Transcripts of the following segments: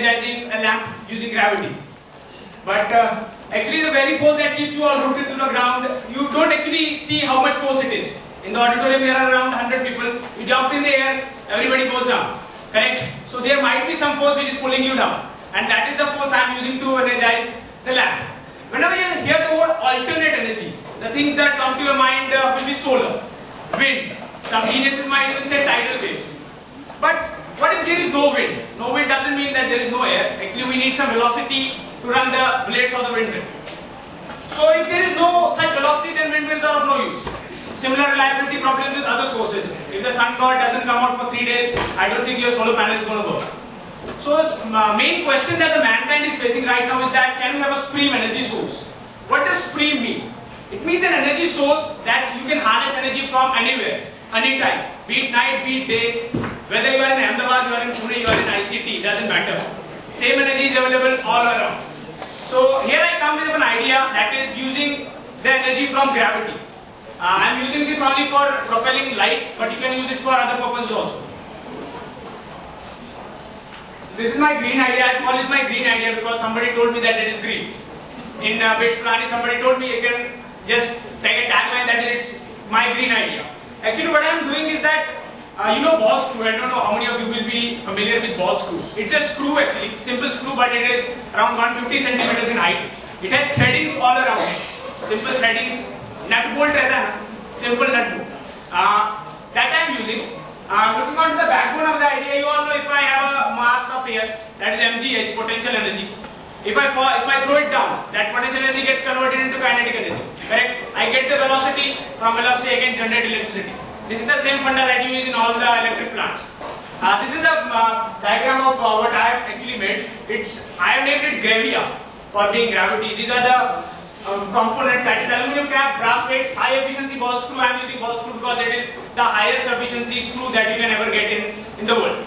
energizing a lamp using gravity. But actually the very force that keeps you all rooted to the ground, you don't actually see how much force it is. In the auditorium there are around 100 people, you jump in the air, everybody goes down, correct? So there might be some force which is pulling you down, and that is the force I am using to energize the lamp. Whenever you hear the word alternate energy, the things that come to your mind will be solar, wind, some geniuses might even say tidal waves. But what if there is no wind? No wind doesn't mean that there is no air. Actually, we need some velocity to run the blades of the windmill. So if there is no such velocity, then windmills are of no use. Similar reliability problems with other sources. If the sun god doesn't come out for 3 days, I don't think your solar panel is going to work. So the main question that the mankind is facing right now is that can we have a supreme energy source? What does supreme mean? It means an energy source that you can harness energy from anywhere, anytime, be it night, be it day. Whether you are in Ahmedabad, you are in Pune, you are in ICT, it doesn't matter. Same energy is available all around. So here I come with an idea that is using the energy from gravity. I am using this only for propelling light, but you can use it for other purposes also. This is my green idea. I call it my green idea because somebody told me that it is green. In Bits Plani, somebody told me you can just take a tagline that it's my green idea. Actually what I am doing is that you know ball screw. I don't know how many of you will be familiar with ball screw. It's a screw actually, simple screw, but it is around 150 centimeters in height. It has threadings all around it. Simple threadings. Nut bolt रहता है, simple nut bolt. That I am using. Looking onto the backbone of the idea, you all know if I have a mass up here, that is mgh, potential energy. If I throw it down, that potential energy gets converted into kinetic energy. Correct? I get the velocity. From velocity, I can generate electricity. This is the same funda that you use in all the electric plants. This is the diagram of what I have actually made. I have named it gravia for being gravity. These are the components, that is aluminum cap, brass plates, high efficiency ball screw. I am using ball screw because it is the highest efficiency screw that you can ever get in the world.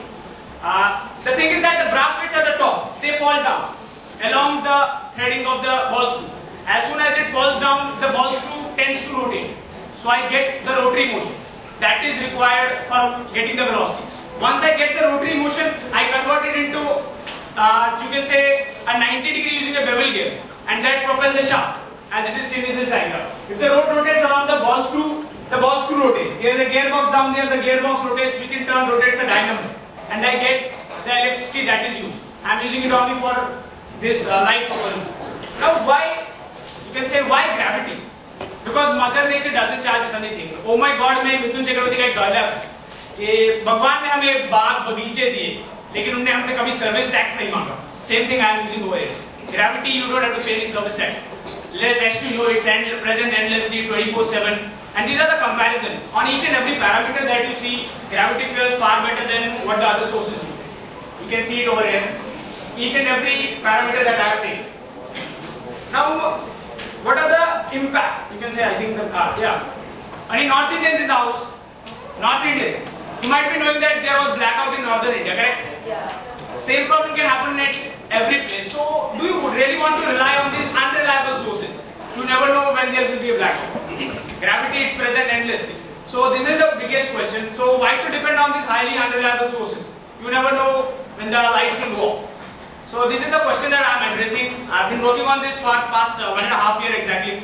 The thing is that the brass plates at the top, they fall down along the threading of the ball screw. As soon as it falls down, the ball screw tends to rotate. So I get the rotary motion that is required for getting the velocity. Once I get the rotary motion, I convert it into, you can say, a 90 degree using a bevel gear, and that propels the shaft, as it is seen in this diagram. If the rod rotates around the ball screw rotates. There is a gearbox down there, the gearbox rotates, which in turn rotates a dynamo, and I get the electricity that is used. I am using it only for this light purpose. Now why, you can say why gravity? Because Mother Nature doesn't charge us anything. Oh my God, में मिथुन चक्रवर्ती का एक dialogue कि भगवान ने हमें बाग बगीचे दिए, लेकिन उन्होंने हमसे कभी सर्विस टैक्स नहीं मांगा. Same thing I am using over here. Gravity, you don't have to pay any service tax. Rest you know, it's present endlessly 24/7. And these are the comparison. On each and every parameter that you see, gravity fares far better than what the other sources do. You can see it over here. Each and every parameter that I have taken. Now, what are the impact? You can say, I think, Any North Indians in the house? North Indians. You might be knowing that there was blackout in Northern India, correct? Yeah. Same problem can happen at every place. So, do you really want to rely on these unreliable sources? You never know when there will be a blackout. Gravity is present endlessly. So, this is the biggest question. So, why to depend on these highly unreliable sources? You never know when the lights will go off. So, this is the question that I am addressing. I have been working on this for past 1.5 years exactly.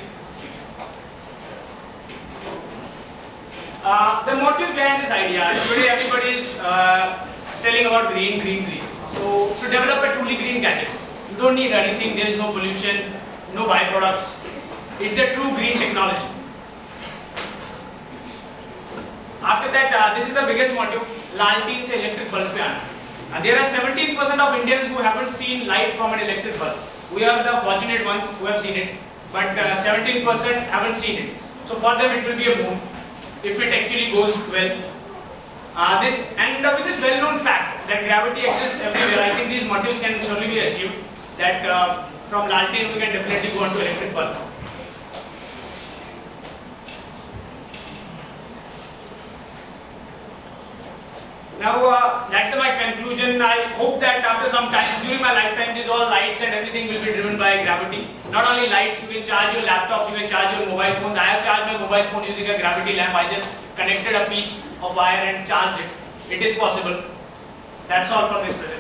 The motive behind this idea, today everybody is telling about green. So, to develop a truly green gadget, you don't need anything, there is no pollution, no byproducts. It's a true green technology. After that, this is the biggest motive, Lalteen se electric bulbs pe aana. There are 17% of Indians who haven't seen light from an electric bulb. We are the fortunate ones who have seen it, but 17% haven't seen it. So for them it will be a boom if it actually goes well. With this well-known fact that gravity exists everywhere, I think these motives can surely be achieved. That from Lalteen we can definitely go on to electric bulb. Now that's my conclusion. I hope that after some time, during my lifetime, these all lights and everything will be driven by gravity. Not only lights, you can charge your laptops, you can charge your mobile phones. I have charged my mobile phone using a gravity lamp. I just connected a piece of wire and charged it. It is possible. That's all from this presentation.